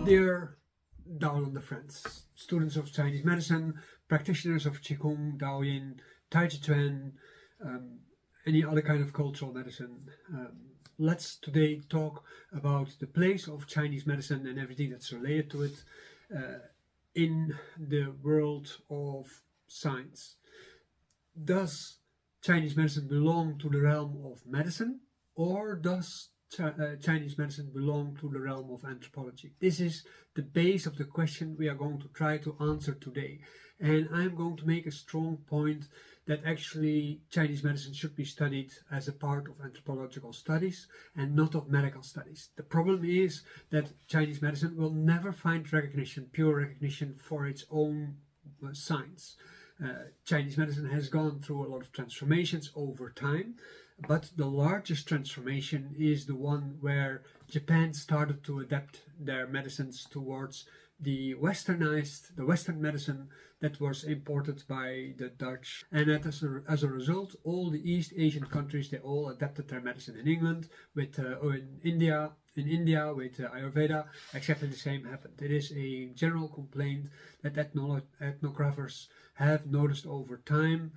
Dear Daoist friends, students of Chinese medicine, practitioners of Qigong, Daoyin, Taiji Chuan, any other kind of cultural medicine, let's today talk about the place of Chinese medicine and everything that's related to it in the world of science. Does Chinese medicine belong to the realm of medicine, or does Chinese medicine belong to the realm of anthropology? This is the base of the question we are going to try to answer today. And I'm going to make a strong point that actually Chinese medicine should be studied as a part of anthropological studies and not of medical studies. The problem is that Chinese medicine will never find recognition, pure recognition, for its own science. Chinese medicine has gone through a lot of transformations over time, but the largest transformation is the one where Japan started to adapt their medicines towards the Western medicine that was imported by the Dutch, and that as a result, all the East Asian countries, they all adapted their medicine. In England, in India with Ayurveda, exactly the same happened. It is a general complaint that ethnographers have noticed over time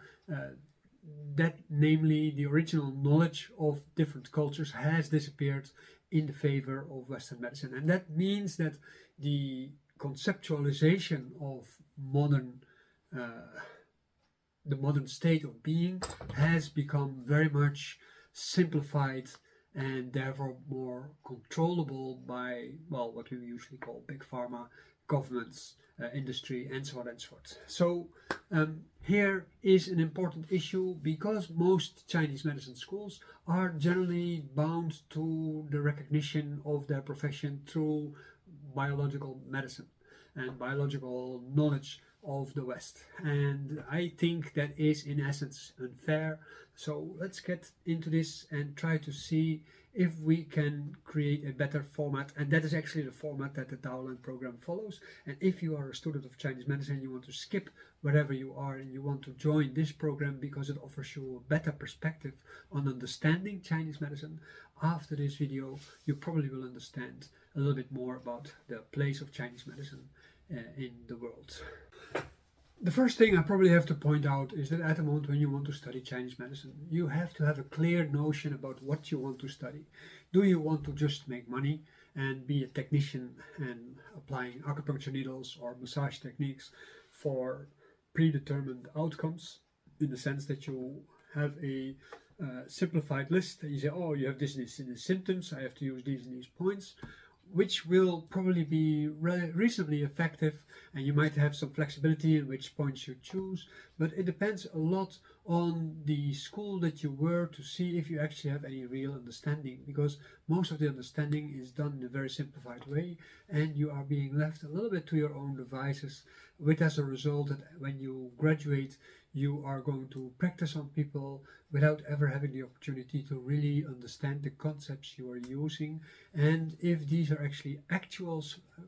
that namely the original knowledge of different cultures has disappeared in the favor of Western medicine. And that means that the conceptualization of the modern state of being has become very much simplified and therefore more controllable by, well, what we usually call big pharma, governments, industry, and so on and so forth. So here is an important issue, because most Chinese medicine schools are generally bound to the recognition of their profession through biological medicine and biological knowledge of the West. And I think that is in essence unfair. So let's get into this and try to see if we can create a better format, and that is actually the format that the Daoist program follows. And if you are a student of Chinese medicine, you want to skip wherever you are and you want to join this program because it offers you a better perspective on understanding Chinese medicine, after this video you probably will understand a little bit more about the place of Chinese medicine in the world. The first thing I probably have to point out is that at the moment when you want to study Chinese medicine, you have to have a clear notion about what you want to study. Do you want to just make money and be a technician and applying acupuncture needles or massage techniques for predetermined outcomes, in the sense that you have a simplified list and you say, oh, you have this and this symptoms, I have to use these and these points, which will probably be reasonably effective, and you might have some flexibility in which points you choose, but it depends a lot on the school that you were to see if you actually have any real understanding, because most of the understanding is done in a very simplified way and you are being left a little bit to your own devices, with as a result that when you graduate you are going to practice on people without ever having the opportunity to really understand the concepts you are using, and if these are actually actual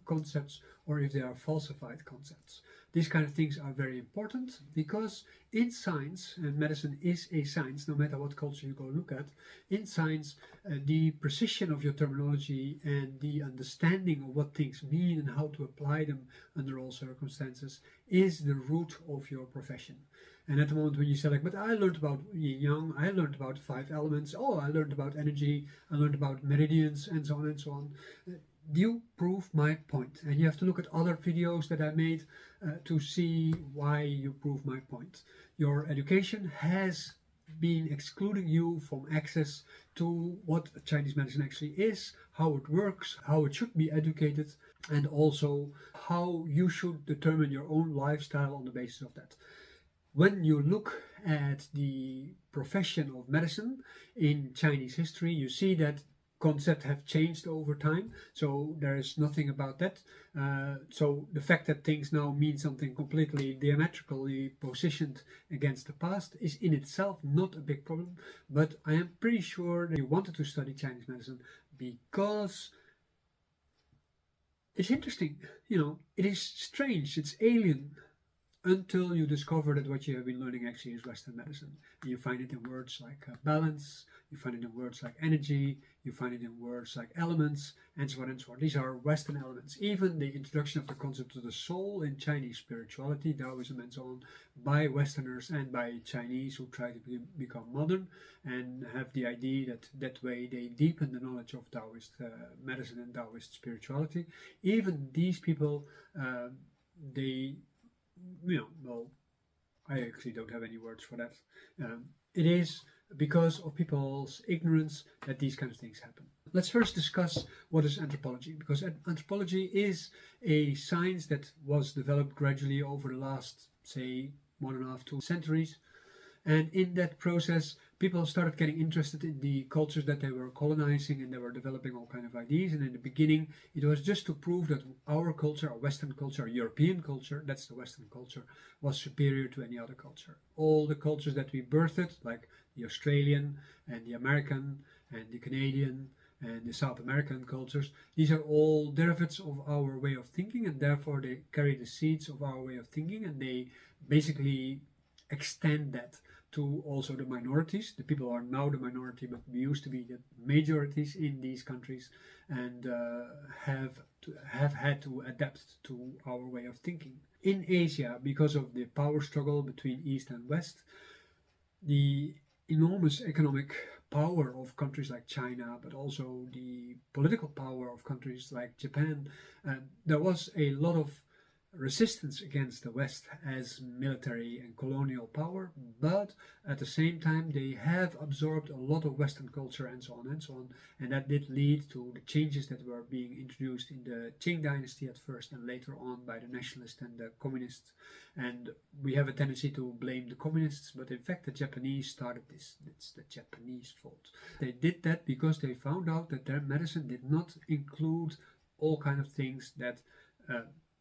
concepts or if they are falsified concepts. These kind of things are very important, because in science, and medicine is a science, no matter what culture you go look at, in science the precision of your terminology and the understanding of what things mean and how to apply them under all circumstances is the root of your profession. And at the moment when you say, like, but I learned about yin yang, I learned about 5 elements, oh, I learned about energy, I learned about meridians, and so on and so on. You prove my point, and you have to look at other videos that I made to see why you prove my point. Your education has been excluding you from access to what Chinese medicine actually is, how it works, how it should be educated, and also how you should determine your own lifestyle on the basis of that. When you look at the profession of medicine in Chinese history, you see that concepts have changed over time, so there is nothing about that. So the fact that things now mean something completely diametrically positioned against the past is in itself not a big problem, but I am pretty sure that you wanted to study Chinese medicine because it's interesting, you know, it is strange, it's alien. until you discover that what you have been learning actually is Western medicine. And you find it in words like balance, you find it in words like energy, you find it in words like elements, and so on and so on. These are Western elements. Even the introduction of the concept of the soul in Chinese spirituality, Taoism and so on, by Westerners and by Chinese who try to become modern and have the idea that that way they deepen the knowledge of Taoist medicine and Taoist spirituality. Even these people, they, well, I actually don't have any words for that. It is because of people's ignorance that these kind of things happen. Let's first discuss what is anthropology, because anthropology is a science that was developed gradually over the last, say, 1.5 to 2 centuries. And in that process, people started getting interested in the cultures that they were colonizing, and they were developing all kind of ideas. And in the beginning, it was just to prove that our culture, our Western culture, our European culture, that's the Western culture, was superior to any other culture. All the cultures that we birthed, like the Australian and the American and the Canadian and the South American cultures, these are all derivatives of our way of thinking, and therefore they carry the seeds of our way of thinking, and they basically extend that to also the minorities. The people are now the minority, but we used to be the majorities in these countries, and have had to adapt to our way of thinking. In Asia, because of the power struggle between East and West, the enormous economic power of countries like China, but also the political power of countries like Japan, there was a lot of resistance against the West as military and colonial power, but at the same time they have absorbed a lot of Western culture and so on and so on, and that did lead to the changes that were being introduced in the Qing dynasty at first, and later on by the nationalists and the communists. And we have a tendency to blame the communists, but in fact the Japanese started this. It's the Japanese fault. They did that because they found out that their medicine did not include all kind of things that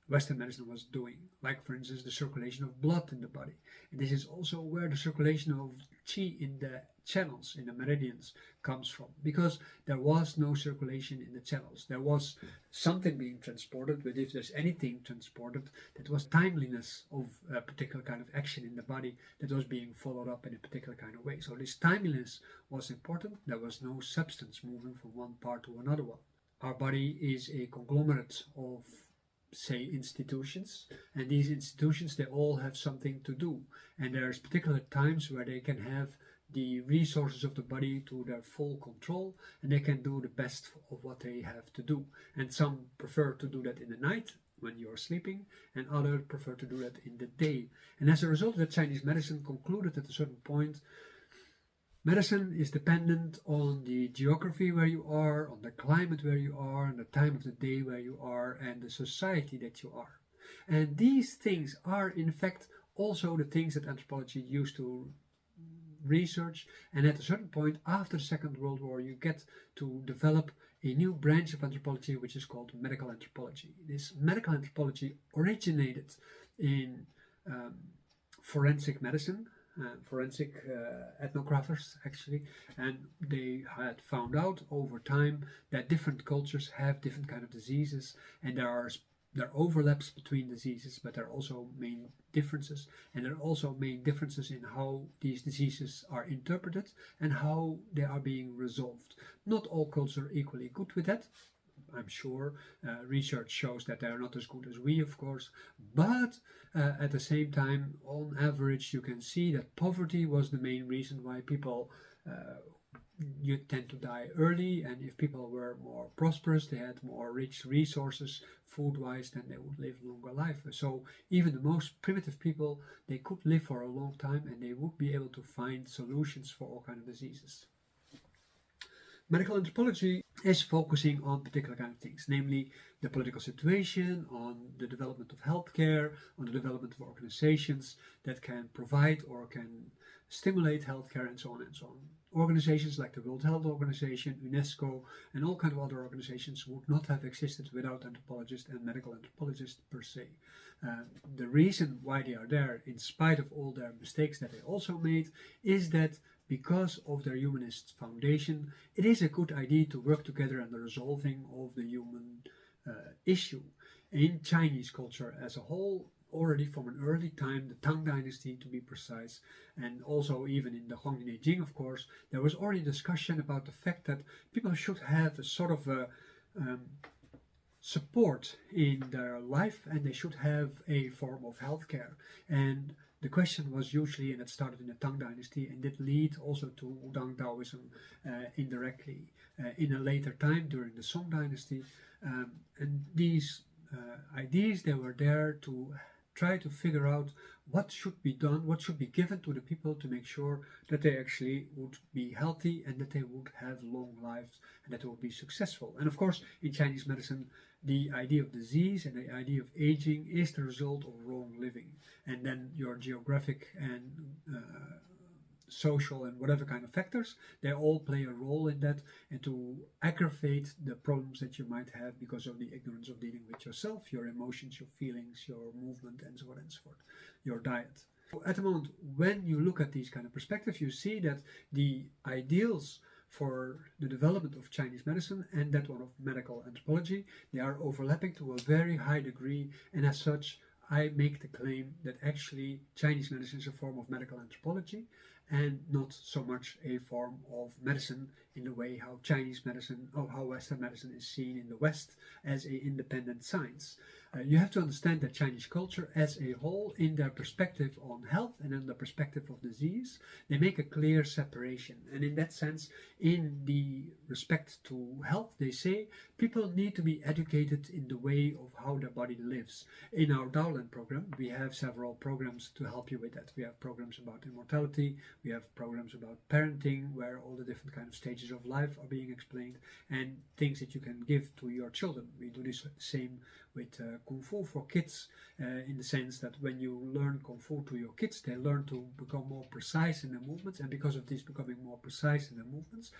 Western medicine was doing, like for instance the circulation of blood in the body. And this is also where the circulation of qi in the channels, in the meridians, comes from, because there was no circulation in the channels. There was something being transported, but if there's anything transported, that was timeliness of a particular kind of action in the body that was being followed up in a particular kind of way. So this timeliness was important. There was no substance moving from one part to another one. Our body is a conglomerate of, say, institutions, and these institutions, they all have something to do, and there's particular times where they can have the resources of the body to their full control, and they can do the best of what they have to do. And some prefer to do that in the night when you're sleeping, and others prefer to do that in the day. And as a result of that, Chinese medicine concluded at a certain point, medicine is dependent on the geography where you are, on the climate where you are, on the time of the day where you are, and the society that you are. And these things are in fact also the things that anthropology used to research. And at a certain point after the Second World War, you get to develop a new branch of anthropology which is called medical anthropology. This medical anthropology originated in forensic medicine, forensic ethnographers actually, and they had found out over time that different cultures have different kind of diseases, and there are overlaps between diseases, but there are also main differences, and there are also main differences in how these diseases are interpreted and how they are being resolved. Not all cultures are equally good with that. I'm sure research shows that they are not as good as we, of course, but at the same time, on average, you can see that poverty was the main reason why people you tend to die early, and if people were more prosperous, they had more rich resources food-wise, then they would live longer life. So even the most primitive people, they could live for a long time, and they would be able to find solutions for all kinds of diseases. Medical anthropology is focusing on particular kind of things, namely the political situation, on the development of healthcare, on the development of organizations that can provide or can stimulate healthcare, and so on and so on. Organizations like the World Health Organization, UNESCO, and all kinds of other organizations would not have existed without anthropologists and medical anthropologists per se. The reason why they are there, in spite of all their mistakes that they also made, is that because of their humanist foundation, it is a good idea to work together on the resolving of the human issue. In Chinese culture as a whole, already from an early time, the Tang Dynasty to be precise, and also even in the Hongdian Jing, of course, there was already discussion about the fact that people should have a sort of a support in their life, and they should have a form of healthcare. And the question was usually, and it started in the Tang Dynasty and did lead also to Wudang Taoism indirectly in a later time during the Song Dynasty. And these ideas, they were there to try to figure out what should be done, what should be given to the people to make sure that they actually would be healthy and that they would have long lives and that they would be successful. And of course, in Chinese medicine, the idea of disease and the idea of aging is the result of wrong living. And then your geographic and social and whatever kind of factors, they all play a role in that, and to aggravate the problems that you might have because of the ignorance of dealing with yourself, your emotions, your feelings, your movement, and so on and so forth, your diet. At the moment, when you look at these kind of perspectives, you see that the ideals for the development of Chinese medicine and that one of medical anthropology, they are overlapping to a very high degree, and as such, I make the claim that actually Chinese medicine is a form of medical anthropology and not so much a form of medicine in the way how Chinese medicine or how Western medicine is seen in the West as an independent science. You have to understand that Chinese culture as a whole, in their perspective on health and in the perspective of disease, they make a clear separation. And in that sense, in the respect to health, they say people need to be educated in the way of how their body lives. In our Daoland program, we have several programs to help you with that. We have programs about immortality, we have programs about parenting, where all the different kind of stages of life are being explained, and things that you can give to your children. We do this same with Kung Fu for kids, in the sense that when you learn Kung Fu to your kids, they learn to become more precise in their movements, and because of this becoming more precise in their movements,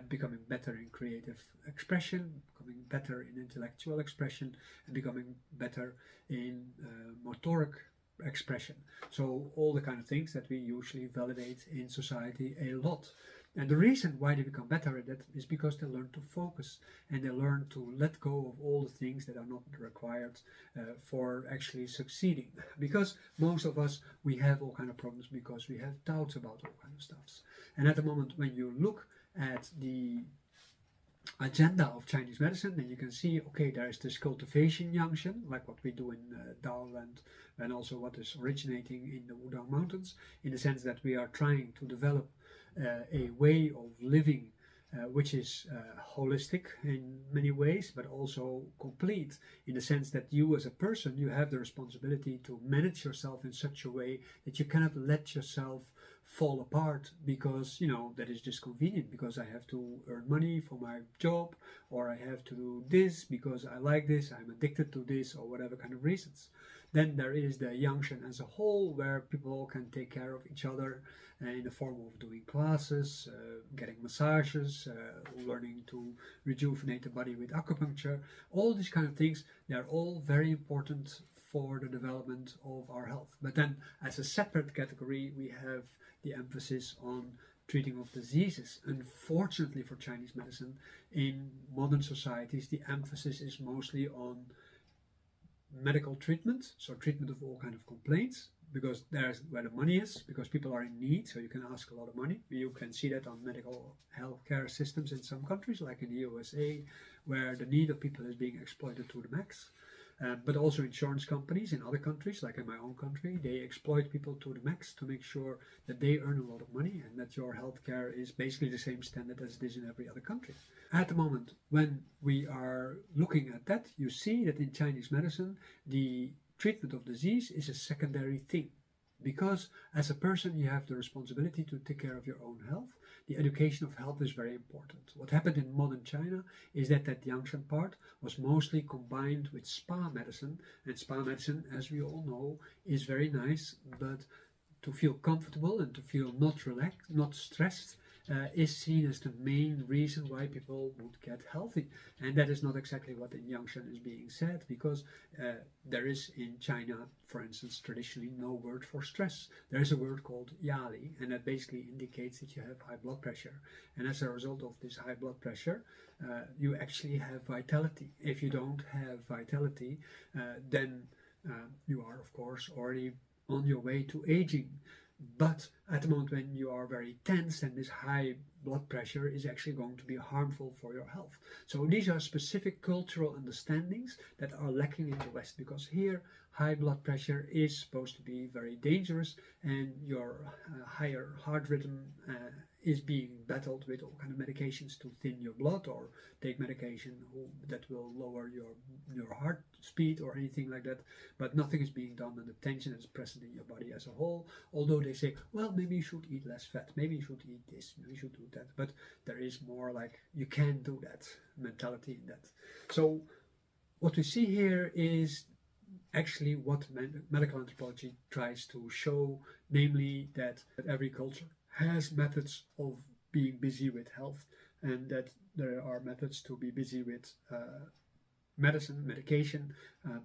becoming better in creative expression, becoming better in intellectual expression, and becoming better in motoric expression. So all the kind of things that we usually validate in society a lot. And the reason why they become better at that is because they learn to focus and they learn to let go of all the things that are not required for actually succeeding. Because most of us, we have all kind of problems because we have doubts about all kind of stuffs. And at the moment when you look at the agenda of Chinese medicine, then you can see, okay, there is this cultivation junction, like what we do in Daoland, and also what is originating in the Wudang Mountains, in the sense that we are trying to develop a way of living which is holistic in many ways, but also complete in the sense that you as a person, you have the responsibility to manage yourself in such a way that you cannot let yourself fall apart because, you know, that is just convenient because I have to earn money for my job, or I have to do this because I like this, I'm addicted to this, or whatever kind of reasons. Then there is the Yangshan as a whole, where people can take care of each other in the form of doing classes, getting massages, learning to rejuvenate the body with acupuncture. All these kind of things, they're all very important for the development of our health. But then as a separate category, we have the emphasis on treating of diseases. Unfortunately for Chinese medicine, in modern societies, the emphasis is mostly on medical treatment, so treatment of all kind of complaints, because there's where the money is, because people are in need, so you can ask a lot of money. You can see that on medical healthcare systems in some countries, like in the USA, where the need of people is being exploited to the max. But also insurance companies in other countries, like in my own country, they exploit people to the max to make sure that they earn a lot of money and that your healthcare is basically the same standard as it is in every other country. At the moment, when we are looking at that, you see that in Chinese medicine, the treatment of disease is a secondary thing. Because as a person, you have the responsibility to take care of your own health. The education of health is very important. What happened in modern China is that Yangshan part was mostly combined with spa medicine. And spa medicine, as we all know, is very nice, but to feel comfortable and to feel not relaxed, not stressed, is seen as the main reason why people would get healthy. And that is not exactly what in Yangshan is being said, because there is in China, for instance, traditionally no word for stress. There is a word called yali, and that basically indicates that you have high blood pressure. And as a result of this high blood pressure, you actually have vitality. If you don't have vitality, then you are, of course, already on your way to aging. But at the moment when you are very tense, and this high blood pressure is actually going to be harmful for your health. So these are specific cultural understandings that are lacking in the West, because here high blood pressure is supposed to be very dangerous, and your higher heart rhythm is being battled with all kind of medications to thin your blood, or take medication that will lower your heart speed or anything like that. But nothing is being done on the tension that is present in your body as a whole. Although they say, well, maybe you should eat less fat, maybe you should eat this, maybe you should do that. But there is more like, you can't do that mentality in that. So what we see here is actually what medical anthropology tries to show, namely that every culture has methods of being busy with health, and that there are methods to be busy with medication,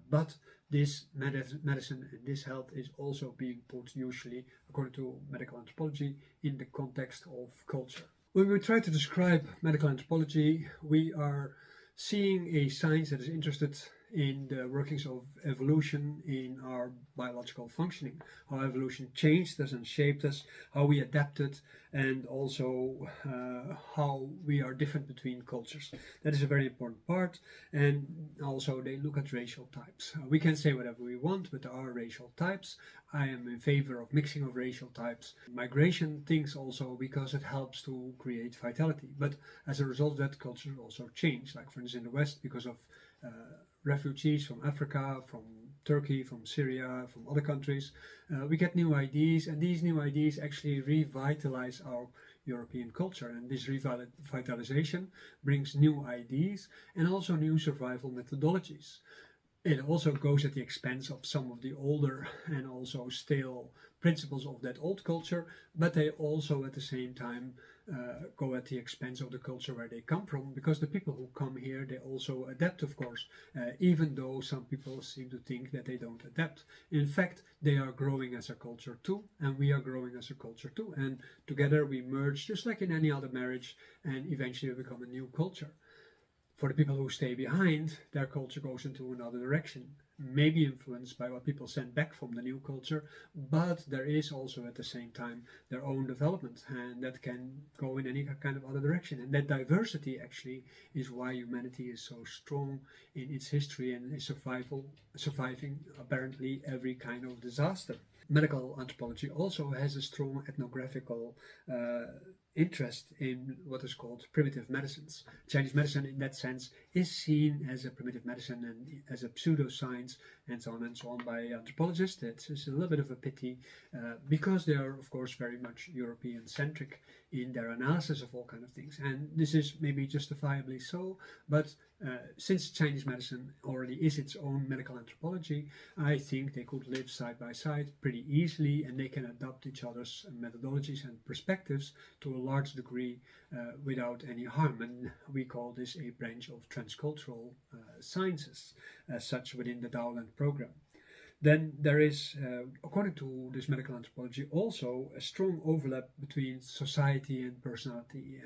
but this medicine and this health is also being put, usually according to medical anthropology, in the context of culture. When we try to describe medical anthropology, we are seeing a science that is interested in the workings of evolution in our biological functioning, how evolution changed us and shaped us, how we adapted, and also how we are different between cultures. That is a very important part. And also they look at racial types. We can say whatever we want, but there are racial types. I am in favor of mixing of racial types. Migration things also, because it helps to create vitality. But as a result of that, culture also change. Like for instance in the West, because of refugees from Africa, from Turkey, from Syria, from other countries, we get new ideas, and these new ideas actually revitalize our European culture. And this revitalization brings new ideas and also new survival methodologies. It also goes at the expense of some of the older and also stale principles of that old culture, but they also at the same time go at the expense of the culture where they come from, because the people who come here, they also adapt, of course, even though some people seem to think that they don't adapt. In fact, they are growing as a culture too, and we are growing as a culture too, and together we merge just like in any other marriage, and eventually we become a new culture. For the people who stay behind, their culture goes into another direction, maybe influenced by what people send back from the new culture, but there is also at the same time their own development, and that can go in any kind of other direction. And that diversity actually is why humanity is so strong in its history and is surviving apparently every kind of disaster. Medical anthropology also has a strong ethnographical interest in what is called primitive medicines. Chinese medicine in that sense is seen as a primitive medicine and as a pseudoscience and so on by anthropologists. It's a little bit of a pity because they are of course very much European centric in their analysis of all kind of things, and this is maybe justifiably so, but since Chinese medicine already is its own medical anthropology, I think they could live side by side pretty easily, and they can adopt each other's methodologies and perspectives to a large degree without any harm. And we call this a branch of transcultural sciences as such within the Daoist program. Then there is, according to this medical anthropology, also a strong overlap between society and personality.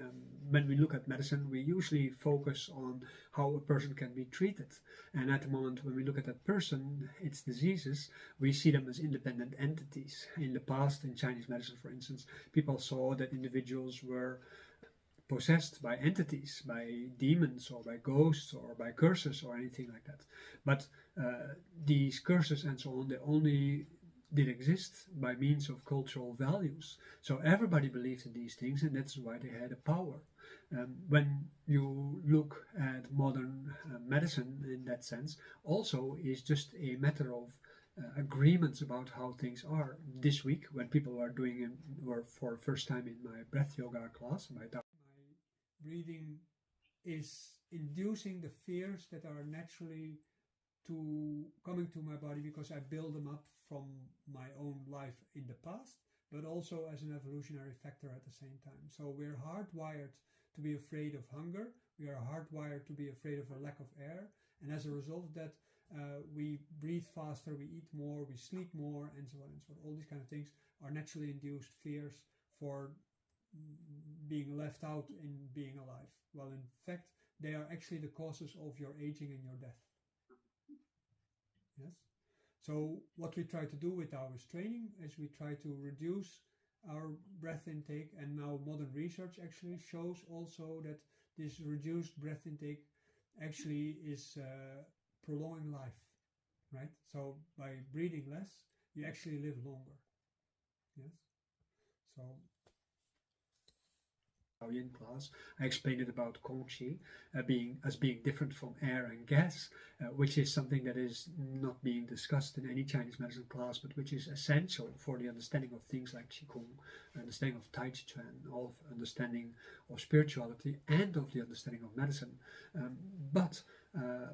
When we look at medicine, we usually focus on how a person can be treated. And at the moment, when we look at that person, its diseases, we see them as independent entities. In the past, in Chinese medicine, for instance, people saw that individuals were possessed by entities, by demons or by ghosts or by curses or anything like that. But these curses and so on, they only did exist by means of cultural values. So everybody believed in these things, and that's why they had a power. When you look at modern medicine in that sense, also is just a matter of agreements about how things are. This week, when people were for the first time in my breath yoga class, my breathing is inducing the fears that are naturally coming to my body, because I build them up from my own life in the past, but also as an evolutionary factor at the same time. So we're hardwired to be afraid of hunger, we are hardwired to be afraid of a lack of air, and as a result of that, we breathe faster, we eat more, we sleep more, and so on and so on. All these kind of things are naturally induced fears for being left out in being alive. Well, in fact, they are actually the causes of your aging and your death. Yes. So what we try to do with Daoist training is we try to reduce our breath intake, and now modern research actually shows also that this reduced breath intake actually is prolonging life, right? So by breathing less, you actually live longer. Yes. So in class, I explained it about Qigong being different from air and gas, which is something that is not being discussed in any Chinese medicine class, but which is essential for the understanding of things like Qigong, understanding of Taiji, of understanding of spirituality, and of the understanding of medicine. But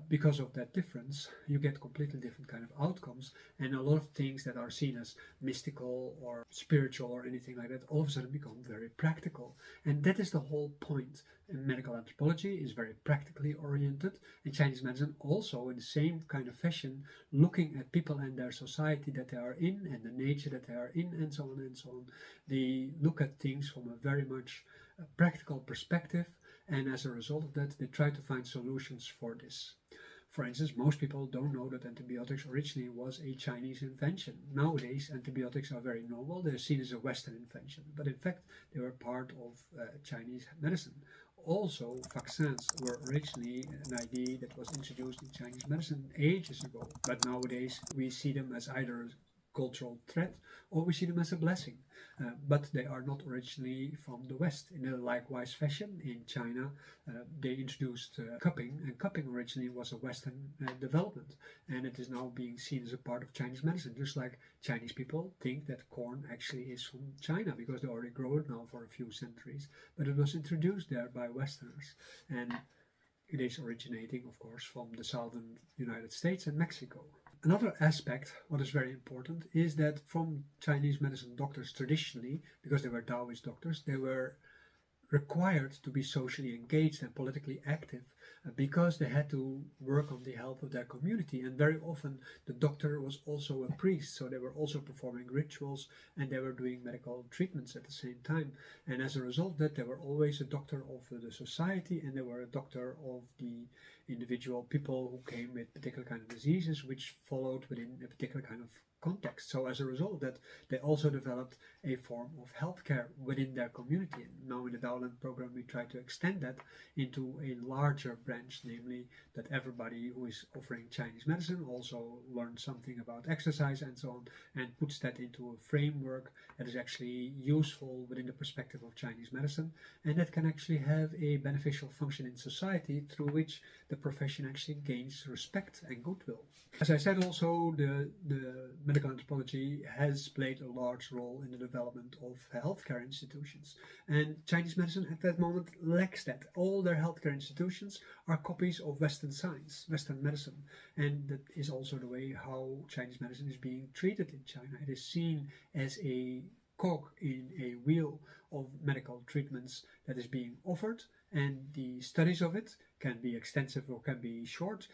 because of that difference, you get completely different kind of outcomes, and a lot of things that are seen as mystical or spiritual or anything like that all of a sudden become very practical. And that is the whole point. And medical anthropology is very practically oriented, and Chinese medicine also in the same kind of fashion, looking at people and their society that they are in and the nature that they are in, and so on and so on. They look at things from a very much practical perspective, and as a result of that they try to find solutions for this. For instance, most people don't know that antibiotics originally was a Chinese invention. Nowadays, antibiotics are very normal. They're seen as a Western invention, but in fact, they were part of Chinese medicine. Also, vaccines were originally an idea that was introduced in Chinese medicine ages ago, but nowadays we see them as either cultural threat or we see them as a blessing, but they are not originally from the West. In a likewise fashion, in China they introduced cupping, and cupping originally was a Western development, and it is now being seen as a part of Chinese medicine, just like Chinese people think that corn actually is from China because they already grow it now for a few centuries, but it was introduced there by Westerners, and it is originating, of course, from the southern United States and Mexico. Another aspect, what is very important, is that from Chinese medicine doctors traditionally, because they were Daoist doctors, they were required to be socially engaged and politically active because they had to work on the health of their community, and very often the doctor was also a priest, so they were also performing rituals and they were doing medical treatments at the same time, and as a result that they were always a doctor of the society, and they were a doctor of the individual people who came with particular kind of diseases which followed within a particular kind of context. So as a result of that, they also developed a form of healthcare within their community. And now in the Daoland program we try to extend that into a larger branch, namely that everybody who is offering Chinese medicine also learns something about exercise and so on, and puts that into a framework that is actually useful within the perspective of Chinese medicine, and that can actually have a beneficial function in society through which the profession actually gains respect and goodwill. As I said, also the medical anthropology has played a large role in the development of healthcare institutions, and Chinese medicine at that moment lacks that. All their healthcare institutions are copies of Western science, Western medicine, and that is also the way how Chinese medicine is being treated in China. It is seen as a cog in a wheel of medical treatments that is being offered, and the studies of it can be extensive or can be short,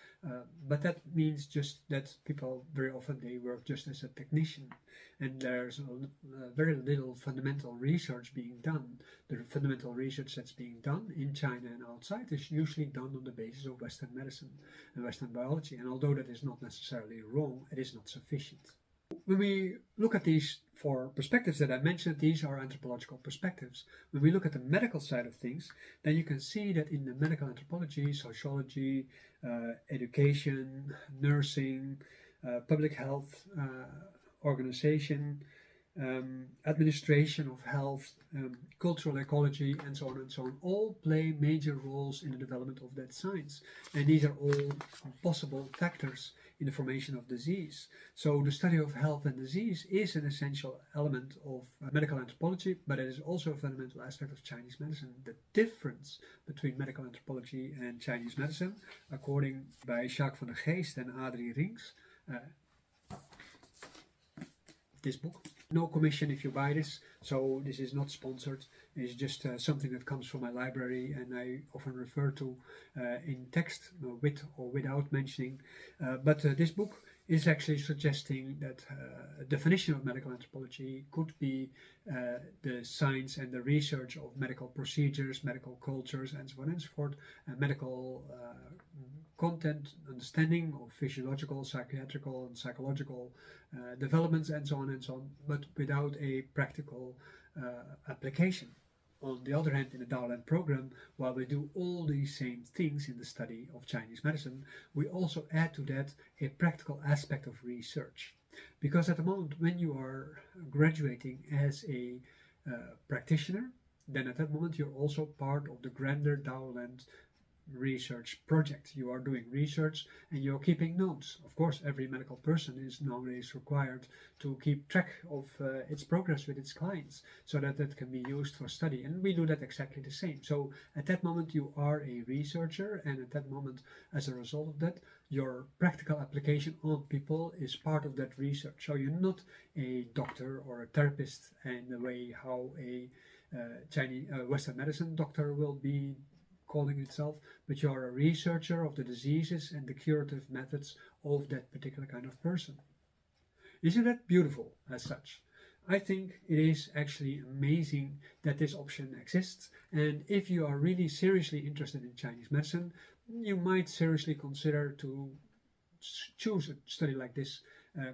but that means just that people very often they work just as a technician, and there's very little fundamental research being done. The fundamental research that's being done in China and outside is usually done on the basis of Western medicine and Western biology, and although that is not necessarily wrong, it is not sufficient. When we look at these four perspectives that I mentioned, these are anthropological perspectives. When we look at the medical side of things, then you can see that in the medical anthropology, sociology, education, nursing, public health, organization, administration of health, cultural ecology, and so on, all play major roles in the development of that science. And these are all possible factors in the formation of disease. So the study of health and disease is an essential element of medical anthropology, but it is also a fundamental aspect of Chinese medicine. The difference between medical anthropology and Chinese medicine, according by Jacques van der Geest and Adrie Rings, this book. No commission if you buy this, so this is not sponsored. It's just something that comes from my library and I often refer to in text, with or without mentioning. But this book is actually suggesting that a definition of medical anthropology could be the science and the research of medical procedures, medical cultures, and so on and so forth, medical content, understanding of physiological, psychiatrical, and psychological developments, and so on, but without a practical application. On the other hand, in the Daoland program, while we do all these same things in the study of Chinese medicine, we also add to that a practical aspect of research. Because at the moment, when you are graduating as a practitioner, then at that moment you're also part of the grander Daoland research project. You are doing research and you're keeping notes. Of course, every medical person is nowadays required to keep track of its progress with its clients so that that can be used for study, and we do that exactly the same. So at that moment you are a researcher, and at that moment, as a result of that, your practical application on people is part of that research. So you're not a doctor or a therapist in the way how a Chinese Western medicine doctor will be calling itself, but you are a researcher of the diseases and the curative methods of that particular kind of person. Isn't that beautiful as such? I think it is actually amazing that this option exists, and if you are really seriously interested in Chinese medicine, you might seriously consider to choose a study like this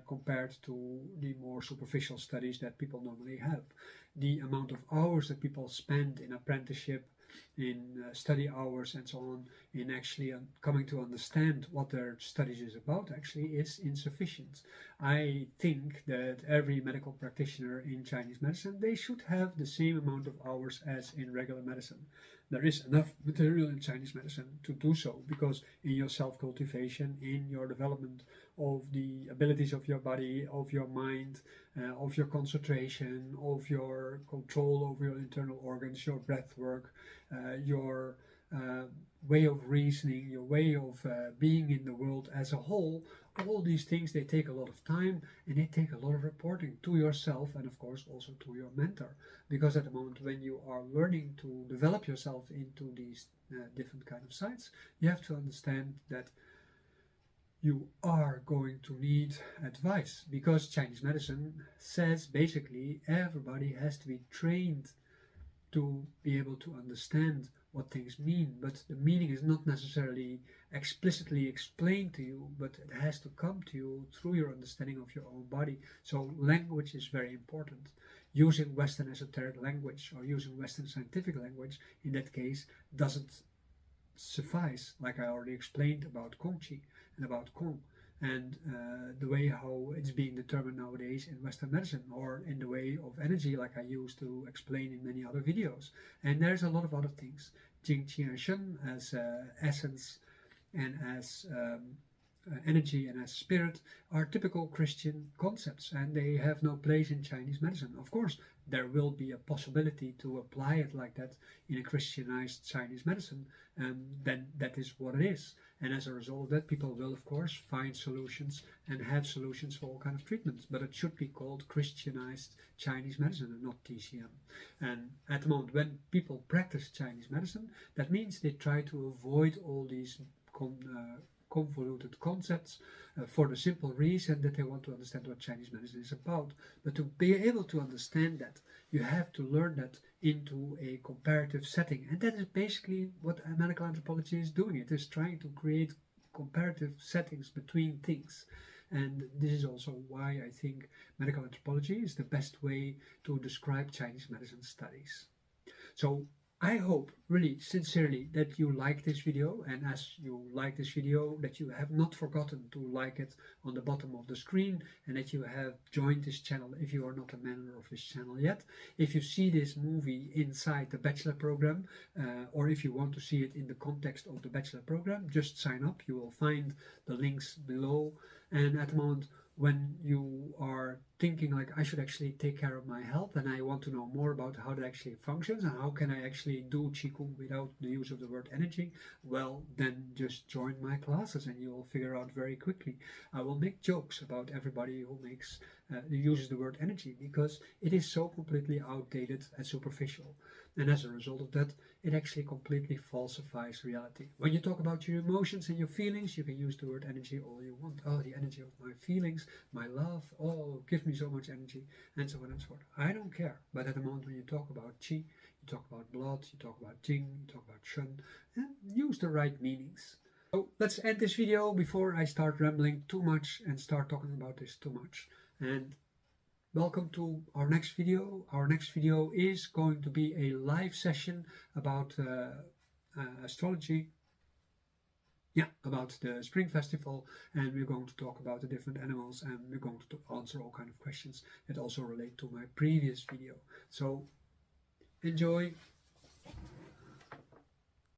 compared to the more superficial studies that people normally have. The amount of hours that people spend in apprenticeship, in study hours and so on, in actually coming to understand what their studies is about, actually is insufficient. I think that every medical practitioner in Chinese medicine, they should have the same amount of hours as in regular medicine. There is enough material in Chinese medicine to do so, because in your self-cultivation, in your development of the abilities of your body, of your mind, of your concentration, of your control over your internal organs, your breath work, your way of reasoning, your way of being in the world as a whole, all these things, they take a lot of time, and they take a lot of reporting to yourself, and of course also to your mentor. Because at the moment when you are learning to develop yourself into these different kind of sites, you have to understand that you are going to need advice, because Chinese medicine says basically everybody has to be trained to be able to understand what things mean, but the meaning is not necessarily explicitly explained to you, but it has to come to you through your understanding of your own body. So language is very important. Using Western esoteric language or using Western scientific language in that case doesn't suffice, like I already explained about Kung Chi and about Kung, and the way how it's being determined nowadays in Western medicine, or in the way of energy, like I used to explain in many other videos. And there's a lot of other things. Jing, Qi, and Shen as essence and as energy and as spirit are typical Christian concepts, and they have no place in Chinese medicine. Of course, there will be a possibility to apply it like that in a Christianized Chinese medicine, and then that is what it is. And as a result of that, people will of course find solutions and have solutions for all kinds of treatments, but it should be called Christianized Chinese medicine and not TCM. And at the moment when people practice Chinese medicine, that means they try to avoid all these convoluted concepts for the simple reason that they want to understand what Chinese medicine is about. But to be able to understand that, you have to learn that into a comparative setting, and that is basically what medical anthropology is doing. It is trying to create comparative settings between things, and this is also why I think medical anthropology is the best way to describe Chinese medicine studies. So I hope really sincerely that you like this video, and as you like this video, that you have not forgotten to like it on the bottom of the screen, and that you have joined this channel if you are not a member of this channel yet. If you see this movie inside the bachelor program, or if you want to see it in the context of the bachelor program, just sign up. You will find the links below. And at the moment, when you are thinking like, I should actually take care of my health and I want to know more about how that actually functions and how can I actually do Qigong without the use of the word energy, well, then just join my classes and you will figure out very quickly. I will make jokes about everybody who uses the word energy, because it is so completely outdated and superficial. And as a result of that, it actually completely falsifies reality. When you talk about your emotions and your feelings, you can use the word energy all you want. Oh, the energy of my feelings, my love, oh, give me so much energy, and so on and so forth. I don't care. But at the moment when you talk about Qi, you talk about blood, you talk about Jing, you talk about Shen, and use the right meanings. So let's end this video before I start rambling too much and start talking about this too much. And welcome to our next video. Our next video is going to be a live session about astrology. Yeah, about the Spring Festival, and we're going to talk about the different animals, and we're going to answer all kind of questions that also relate to my previous video. So enjoy.